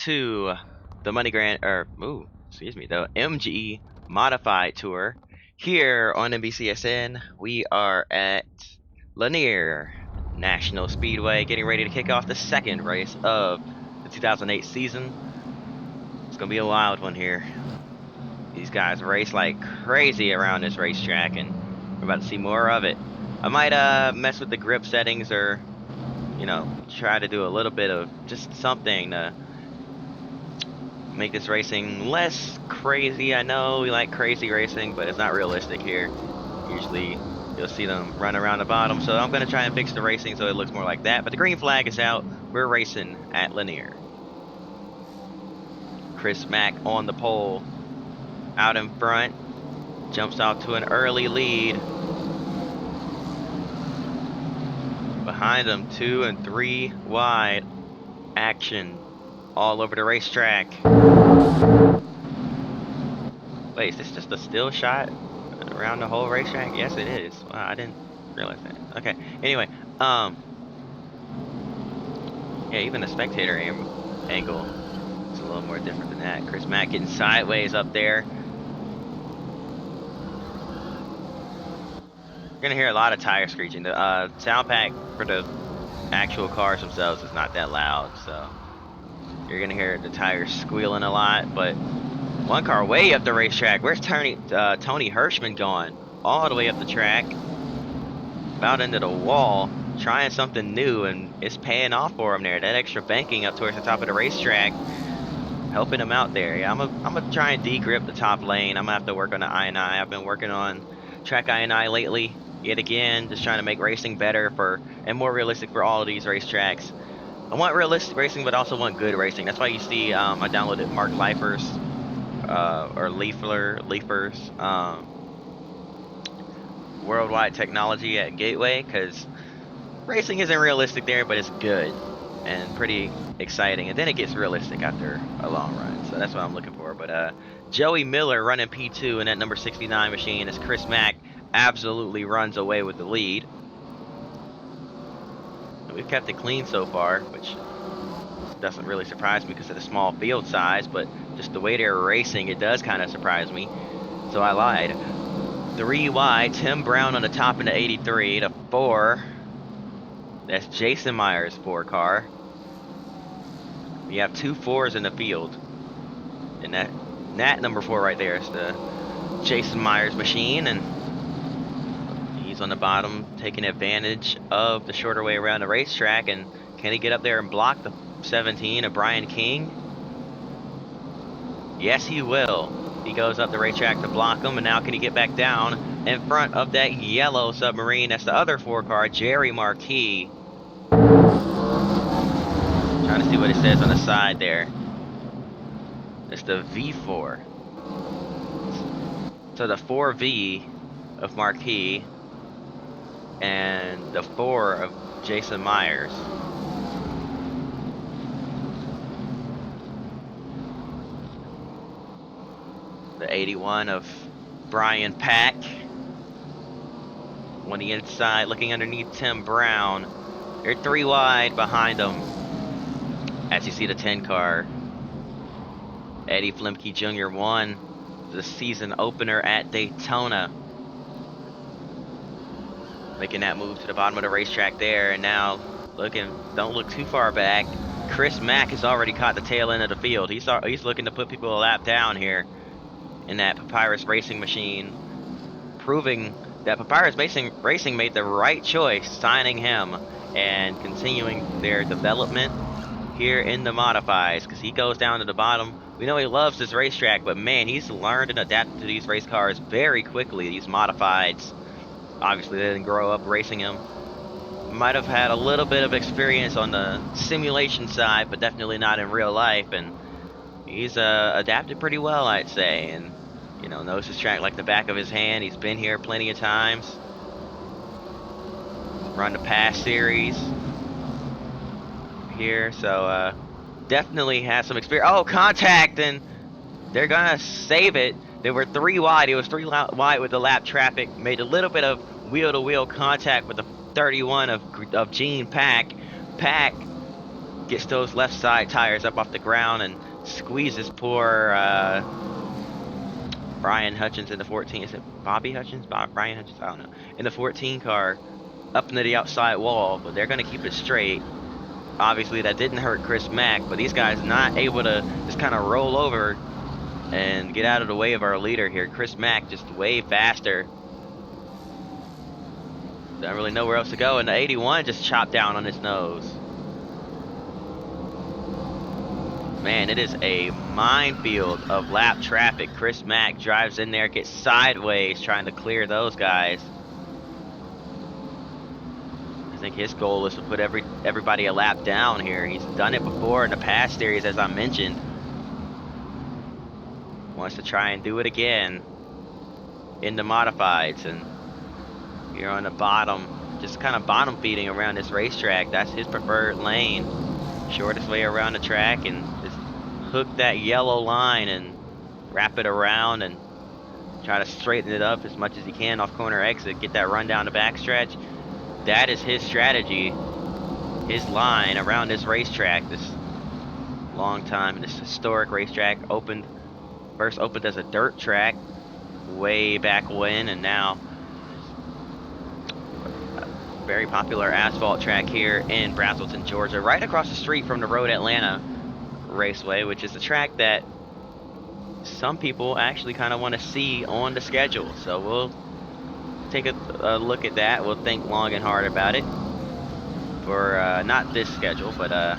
to the the MG Modified Tour here on NBCSN. We are at Lanier National Speedway, getting ready to kick off the second race of the 2008 season. It's gonna be a wild one here. These guys race like crazy around this racetrack, and we're about to see more of it. I might mess with the grip settings, or try to do a little bit of just something to make this racing less crazy. I know we like crazy racing, but it's not realistic here. Usually you'll see them run around the bottom, so I'm going to try and fix the racing so it looks more like that. But the green flag is out. We're racing at Lanier. Chris Mack on the pole, out in front, jumps out to an early lead. Behind him, 2 and 3 wide. Action all over the racetrack. Wait, is this just a still shot around the whole racetrack? Yes, it is. Wow, I didn't realize that. Okay, anyway, yeah, even the spectator angle is a little more different than that. Chris Mack getting sideways up there. You're gonna hear a lot of tire screeching. The sound pack for the actual cars themselves is not that loud, so you're gonna hear the tires squealing a lot. But one car way up the racetrack. Where's Tony Hirschman going? All the way up the track, about into the wall, trying something new, and it's paying off for him there. That extra banking up towards the top of the racetrack, helping him out there. Yeah, I'm gonna try and degrip the top lane. I'm gonna have to work on the I&I. I've been working on track I&I lately, yet again, just trying to make racing better and more realistic for all of these racetracks. I want realistic racing, but also want good racing. That's why you see I downloaded Mark Leifer's or Leifer's worldwide technology at Gateway, because racing isn't realistic there, but it's good and pretty exciting, and then it gets realistic after a long run. So that's what I'm looking for. But Joey Miller running P2 in that number 69 machine as Chris Mack absolutely runs away with the lead. And we've kept it clean so far, which doesn't really surprise me because of the small field size, but just the way they're racing, it does kind of surprise me. So I lied. 3 wide, Tim Brown on the top in the 83. The 4, that's Jason Myers' 4 car. We have 2 4s in the field, and that number 4 right there is the Jason Myers machine, and he's on the bottom taking advantage of the shorter way around the racetrack. And can he get up there and block the 17 of Brian King? Yes, he will. He goes up the racetrack to block him, and now can he get back down in front of that yellow submarine? That's the other 4 car, Jerry Marquis. Trying to see what it says on the side there. It's the V4. So the 4V of Marquis and the 4 of Jason Myers. The 81 of Brian Pack. On the inside, looking underneath Tim Brown. They're 3 wide behind them. As you see the 10 car, Eddie Flimke Jr. won the season opener at Daytona, making that move to the bottom of the racetrack there. And now don't look too far back. Chris Mack has already caught the tail end of the field. He's looking to put people a lap down here in that Papyrus Racing machine, proving that Papyrus Racing made the right choice signing him and continuing their development here in the modifies, because he goes down to the bottom. We know he loves this racetrack, but man, he's learned and adapted to these race cars very quickly. These modifieds, obviously they didn't grow up racing him. Might have had a little bit of experience on the simulation side, but definitely not in real life, and he's adapted pretty well, I'd say, and knows his track like the back of his hand. He's been here plenty of times, run the past series here, so definitely has some experience. Oh, contact, and they're gonna save it. They were 3 wide. It was 3 wide with the lap traffic. Made a little bit of wheel-to-wheel contact with the 31 of Gene Pack. Pack gets those left side tires up off the ground and squeezes poor Brian Hutchins in the 14. Is it Bobby Hutchins? Brian Hutchins? I don't know. In the 14 car up into the outside wall, but they're going to keep it straight. Obviously, that didn't hurt Chris Mack, but these guys not able to just kind of roll over and get out of the way of our leader here. Chris Mack just way faster. Don't really know where else to go, and the 81 just chopped down on his nose. Man, it is a minefield of lap traffic. Chris Mack drives in there, gets sideways, trying to clear those guys. I think his goal is to put everybody a lap down here. He's done it before in the past series, as I mentioned. Wants to try and do it again in the modifieds, and here on the bottom, just kind of bottom feeding around this racetrack. That's his preferred lane. Shortest way around the track, and just hook that yellow line and wrap it around and try to straighten it up as much as he can off corner exit, get that run down the backstretch. That is his strategy, his line around this racetrack. This long time, this historic racetrack first opened as a dirt track way back when, and now a very popular asphalt track here in Braselton, Georgia, right across the street from the Road Atlanta Raceway, which is a track that some people actually kind of want to see on the schedule. So we'll take a look at that. We'll think long and hard about it for not this schedule, but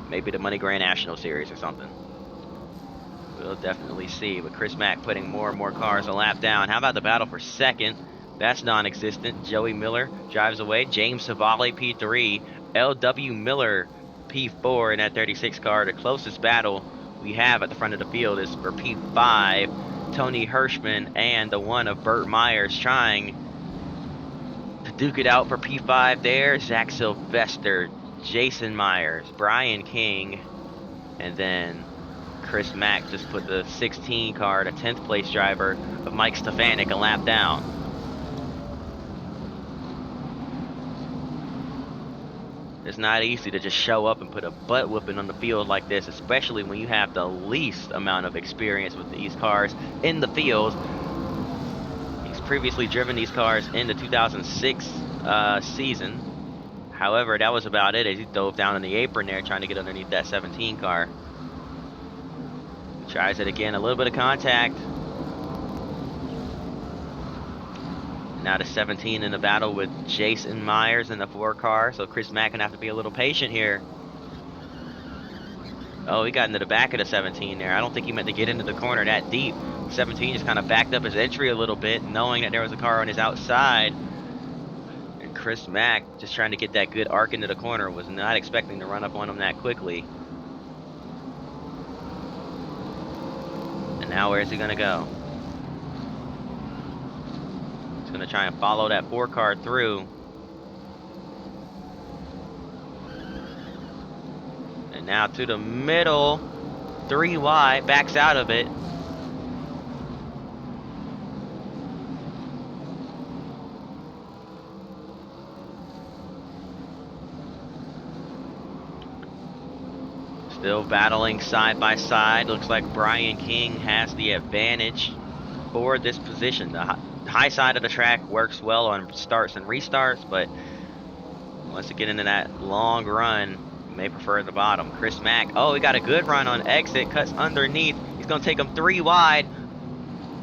maybe the Money Grand National Series or something. We'll definitely see. But Chris Mack putting more and more cars a lap down. How about the battle for second? That's non-existent. Joey Miller drives away. James Savali P3. L.W. Miller P4 in that 36 car. The closest battle we have at the front of the field is for P5. Tony Hirschman and the one of Burt Myers trying to duke it out for P5 there. Zach Sylvester, Jason Myers, Brian King, and then Chris Mack just put the 16 car, the 10th place driver of Mike Stefanik, a lap down. It's not easy to just show up and put a butt whooping on the field like this, especially when you have the least amount of experience with these cars in the field. He's previously driven these cars in the 2006 season. However, that was about it as he dove down in the apron there trying to get underneath that 17 car. Tries it again, a little bit of contact. Now the 17 in the battle with Jason Myers in the 4 car, so Chris Mack gonna have to be a little patient here. Oh, he got into the back of the 17 there. I don't think he meant to get into the corner that deep. 17 just kind of backed up his entry a little bit, knowing that there was a car on his outside. And Chris Mack, just trying to get that good arc into the corner, was not expecting to run up on him that quickly. And now where's he gonna go? Going to try and follow that 4 car through. And now to the middle, 3 wide, backs out of it. Still battling side by side. Looks like Brian King has the advantage for this position. The high side of the track works well on starts and restarts, but once you get into that long run, you may prefer the bottom. Chris Mack, oh, he got a good run on exit, cuts underneath. He's going to take him 3 wide.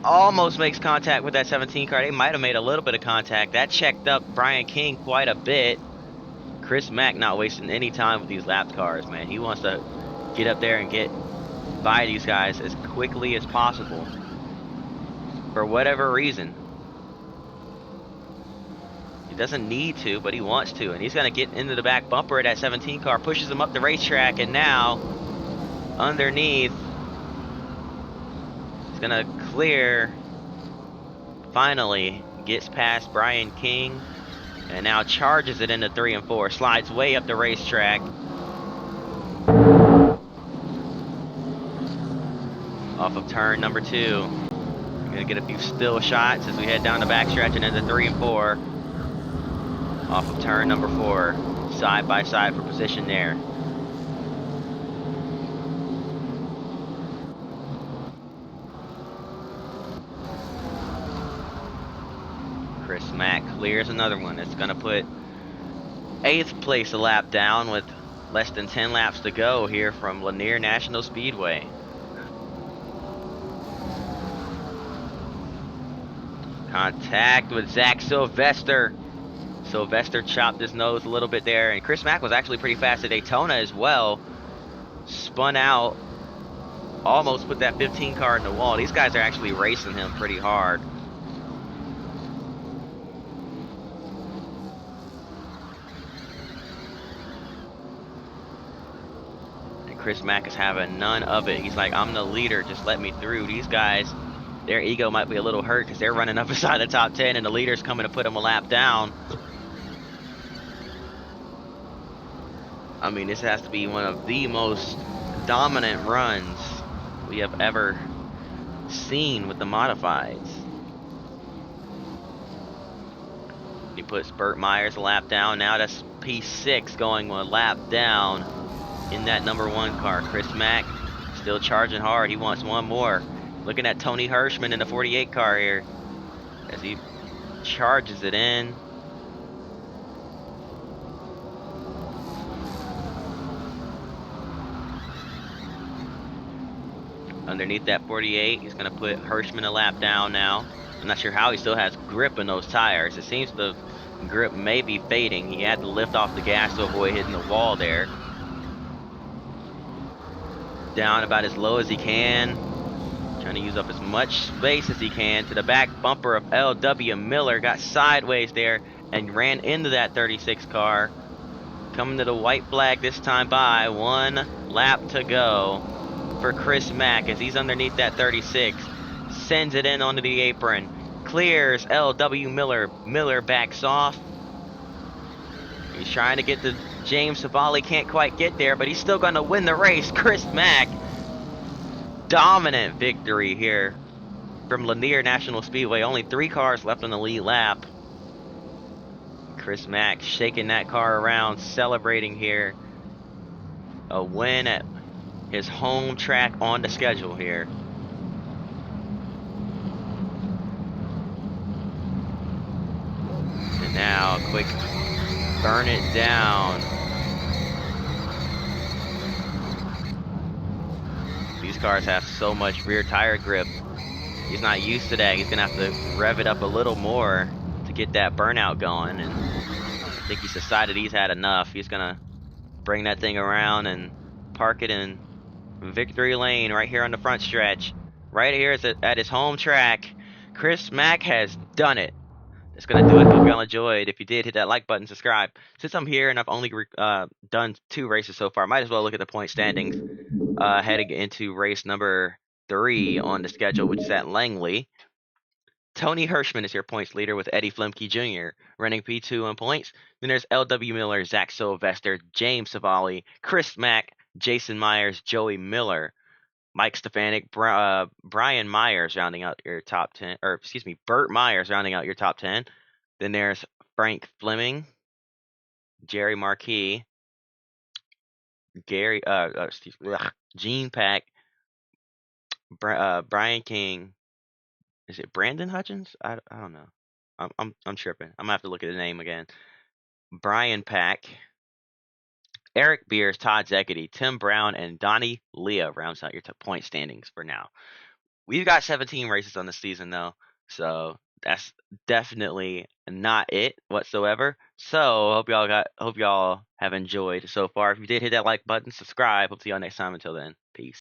Almost makes contact with that 17 car. They might have made a little bit of contact. That checked up Brian King quite a bit. Chris Mack not wasting any time with these lapped cars, man. He wants to get up there and get by these guys as quickly as possible. For whatever reason. He doesn't need to, but he wants to, and he's going to get into the back bumper of that 17 car, pushes him up the racetrack, and now underneath he's going to clear. Finally gets past Brian King and now charges it into 3 and 4, slides way up the racetrack off of turn number 2. We're going to get a few still shots as we head down the backstretch and into 3 and 4. Off of turn number 4, side by side for position there. Chris Mack clears another one. It's going to put 8th place a lap down with less than 10 laps to go here from Lanier National Speedway. Contact with Zach Sylvester. Sylvester chopped his nose a little bit there, and Chris Mack was actually pretty fast at Daytona as well. Spun out, almost put that 15 car in the wall. These guys are actually racing him pretty hard. And Chris Mack is having none of it. He's like, I'm the leader, just let me through. These guys, their ego might be a little hurt because they're running up beside the top 10 and the leader's coming to put them a lap down. I mean, this has to be one of the most dominant runs we have ever seen with the modifieds. He puts Burt Myers a lap down. Now that's P6 going a lap down in that number 1 car. Chris Mack still charging hard. He wants one more. Looking at Tony Hirschman in the 48 car here as he charges it in. Underneath that 48, he's going to put Hirschman a lap down now. I'm not sure how he still has grip in those tires. It seems the grip may be fading. He had to lift off the gas to avoid hitting the wall there. Down about as low as he can. Trying to use up as much space as he can. To the back bumper of L.W. Miller. Got sideways there and ran into that 36 car. Coming to the white flag this time by. 1 lap to go for Chris Mack as he's underneath that 36. Sends it in onto the apron. Clears L.W. Miller. Miller backs off. He's trying to get to James Savali. Can't quite get there, but he's still going to win the race. Chris Mack. Dominant victory here from Lanier National Speedway. Only 3 cars left on the lead lap. Chris Mack shaking that car around, celebrating here. A win at his home track on the schedule here. And now a quick burn it down. These cars have so much rear tire grip. He's not used to that. He's gonna have to rev it up a little more to get that burnout going. And I think he's decided he's had enough. He's gonna bring that thing around and park it in victory lane right here on the front stretch. Right here is at his home track. Chris Mack has done it. That's going to do it. Hope y'all enjoyed. If you did, hit that like button, subscribe. Since I'm here and I've only done 2 races so far, might as well look at the point standings heading into race number 3 on the schedule, which is at Langley. Tony Hirschman is your points leader with Eddie Flemke Jr. running P2 on points. Then there's L.W. Miller, Zach Sylvester, James Savali, Chris Mack, Jason Myers, Joey Miller, Mike Stefanik, Brian Myers rounding out your top 10, or excuse me, Burt Myers rounding out your top 10. Then there's Frank Fleming, Jerry Marquis, Gary, Gene Pack, Brian King. Is it Brandon Hutchins? I don't know. I'm tripping. I'm gonna have to look at the name again. Brian Pack, Eric Beers, Todd Zekety, Tim Brown, and Donnie Leah rounds out your point standings for now. We've got 17 races on the season though, so that's definitely not it whatsoever. So hope y'all have enjoyed so far. If you did, hit that like button, subscribe. Hope to see y'all next time. Until then, peace.